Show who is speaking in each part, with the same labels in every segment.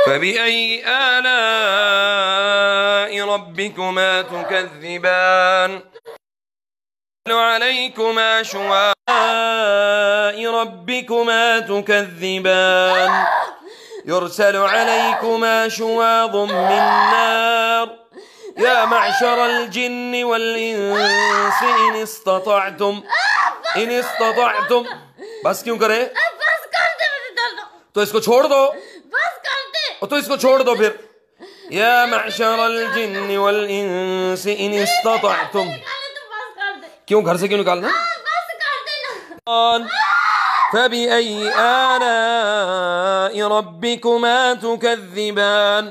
Speaker 1: فبأي آلاء ربكما تكذبان عليكما شواء ربكما تكذبان يرسل عليكما شواظ من نار يا معشر الجن والإنس إن استطعتم बस क्यों करे?
Speaker 2: बस कर दे मुझे दर्द।
Speaker 1: तो इसको छोड़ दो।
Speaker 2: बस कर दे।
Speaker 1: तो इसको छोड़ दो फिर। या मअशरल जिन्न वल इंस इन इस्ततअतुम। क्यों घर से क्यों निकालना?
Speaker 2: बस कर देना।
Speaker 1: फबिअय्यि आलाइ रब्बिकुमा तुकज़्ज़िबान।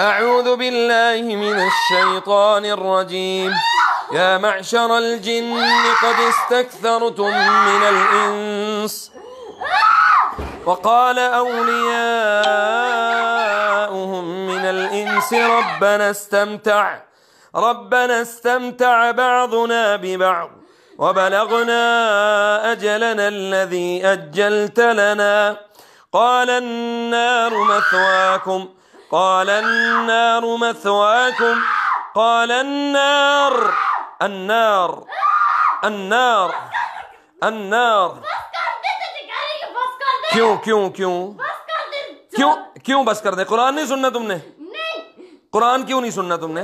Speaker 1: अऊज़ु बिल्लाहि मिनश शैतानिर रजीम। या मअशरल जिन्न क़द इस्तक्थरतुम मिनल इंस वक़ाल औलियाउहुम मिनल इंस रब्बना इस्तमतअ बअदुना बिबअद वबलगना अजलना الذي أجلت لنا قال النار مثواكم قال النار क्यों बस कर दे? कुरान नहीं सुनना तुमने? कुरान क्यों नहीं सुनना तुमने?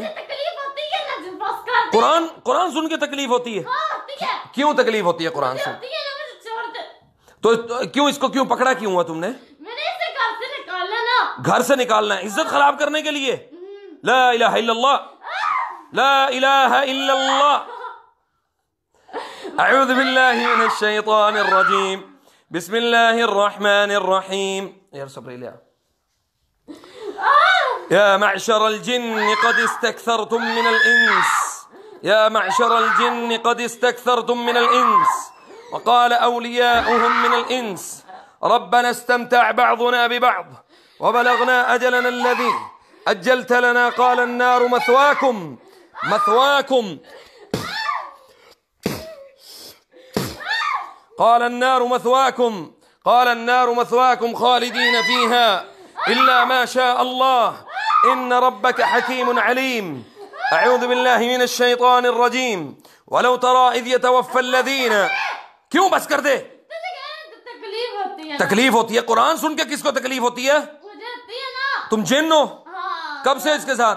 Speaker 1: कुरान सुन के तकलीफ होती है? क्यों तकलीफ होती है कुरान सुन? तो क्यों इसको क्यों पकड़ा क्यों हुआ तुमने? घर से निकालना है इज्जत खराब करने के लिए। ला इलाहा इल्लल्लाह, ला इलाहा इल्लल्लाह। अऊज़ु बिल्लाहि मिनश शैतानिर रजीम। बिस्मिल्लाहिर रहमानिर रहीम। यार सब्र लिया। या मअशरल जिन्न क़द इस्तक्थरतुम मिनल इंस या मअशरल जिन्न क़द इस्तक्थरतुम मिनल इंस वक़ाल औलियाउहुम मिनल इंस रब्बना इस्तमतअ बअदुना बिबअद वबलगना अजलना الذي أجلت لنا قال النار مثواكم قال النار مثواكم خالدين فيها إلا ما شاء الله إن ربك حكيم عليم أعوذ بالله من الشيطان الرجيم ولو ترى إذ يتوفى الذين क्यों बस कर दे? तकलीफ होती है। कुरान सुन के किसको तकलीफ होती है? तुम जिन हो? कब से इसके साथ?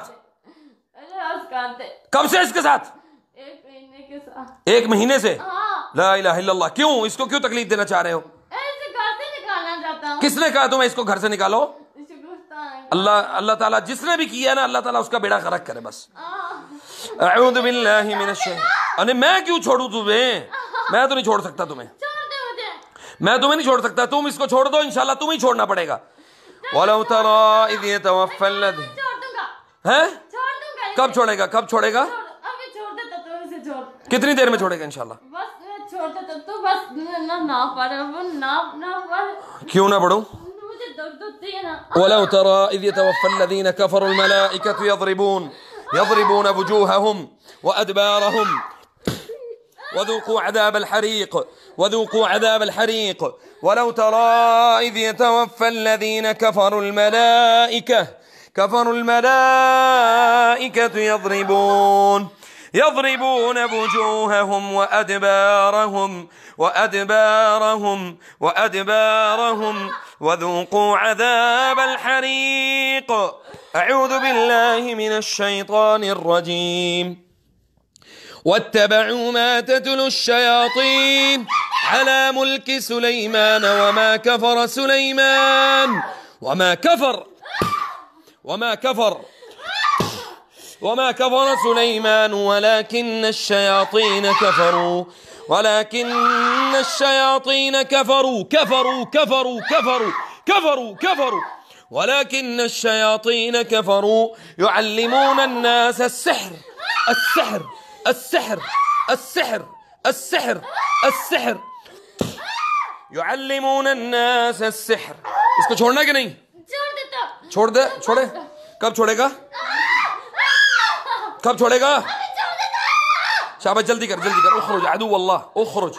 Speaker 1: कब से इसके साथ? 1 महीने से। ला इलाहा इल्लल्लाह। क्यों इसको क्यों तकलीफ देना चाह रहे हो? किसने कहा तुम्हें इसको घर से निकालो? अल्लाह ताला जिसने भी किया ना अल्लाह ताला उसका बेड़ा गर्क करे बस। अऊज़ु बिल्लाहि मिनश शैतानिर। अरे मैं क्यों छोड़ू तुम्हें? मैं तो नहीं छोड़ सकता तुम्हें। मैं तुम्हें नहीं छोड़ सकता। तुम इसको छोड़ दो इंशाल्लाह तुम्हें छोड़ना पड़ेगा। वलौ तरा इज़ यतवफ़्फ़ा الذी हैं? कब छोड़ेगा? कब छोड़ेगा?
Speaker 2: अभी छोड़ देता तो इसे छोड़।
Speaker 1: कितनी देर में छोड़ेगा इंशाल्लाह?
Speaker 2: बस छोड़ देता तो बस ना पढ़
Speaker 1: क्यों ना पढ़ूं?
Speaker 2: मुझे दर्द होती है ना।
Speaker 1: वलौ तरा इज़ यतवफ़्फ़ा الذीन कफ़रू الملائكة يضربون وجوههم وأدبارهم وذوقوا عذاب الحريق ولو ترى إذ يتوفى الذين كفروا الملائكة يضربون وجوههم وأدبارهم وذوقوا عذاب الحريق أعوذ بالله من الشيطان الرجيم واتبعوا ما تتلو الشياطين على ملك سليمان وما كفر سليمان ولكن الشياطين كفروا ولكن الشياطين كفروا يعلمون الناس السحر يعلمون الناس السحر। इसको छोड़ना कि नहीं? छोड़ दे। छोड़े? कब छोड़ेगा? शाबाश जल्दी कर। उखरुज अदू अल्लाह उखरुज।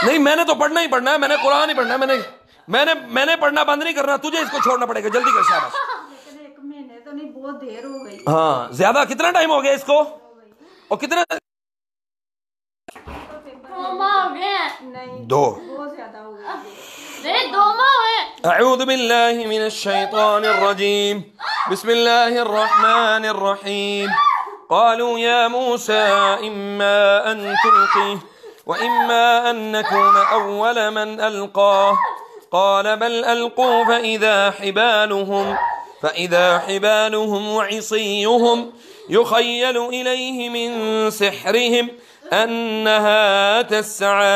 Speaker 1: नहीं मैंने तो पढ़ना ही पढ़ना है। मैंने कुरान ही पढ़ना है। मैंने पढ़ना बंद नहीं करना, तुझे इसको छोड़ना पड़ेगा, जल्दी कर शाबाश।
Speaker 3: लेकिन 1 महीने तो नहीं, बहुत देर हो गई।
Speaker 1: हाँ ज्यादा, कितना टाइम हो गया इसको, और कितना?
Speaker 2: 2 माह हो गए।
Speaker 3: नहीं
Speaker 1: 2,
Speaker 3: बहुत ज्यादा हो गई।
Speaker 2: नहीं 2 माह हुए।
Speaker 1: अऊज़ु बिल्लाहि मिनश शैतानिर रजीम, बिस्मिल्लाहिर रहमानिर रहीम। क़ालू या मूसा इम्मा अन तुल्क़ी व इम्मा अन नकून अव्वल मन अल्क़ा क़ाल बल अल्क़ू फ़इज़ा हिबालुहुम व इसियुहुम युख़य्यलु इलैहि मिन सिहरिहिम अन्नहा तस्आ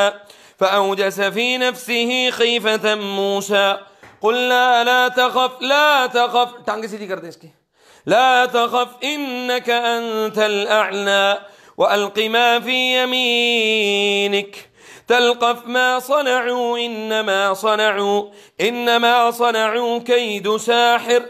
Speaker 1: फ़अौजस फ़ी नफ़्सिही ख़ीफ़तन मूसा क़ुल्ना ला तख़फ़, टांगे सीधी कर दें इसकी, ला तख़फ़ इन्नका अंतल अअला वअल्क़ मा फ़ी यमीनिक तल्क़फ़ मा सनअू इन्नमा सनअू कैदु साहिर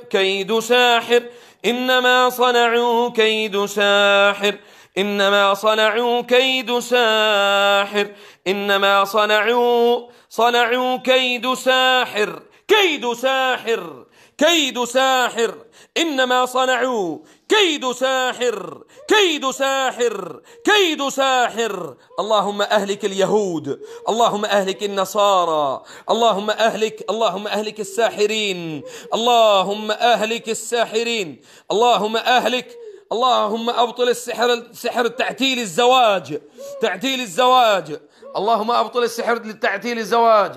Speaker 1: इन्नमा सनअू कैदु साहिर इन्नमा सनअू कैदु साहिर इन्नमा सनअू कैदु साहिर कैदु साहिर कैदु साहिर इन्नमा सनअू कैदु साहिर कैदु साहिर कैदु साहिर। अल्लाहुम्मा अहलिक اليهود اللهم أهلك النصارى اللهم أهلك الساحرين اللهم أهلك الساحرين اللهم أبطل السحر تعتيل الزواج اللهم أبطل السحر تعتيل الزواج.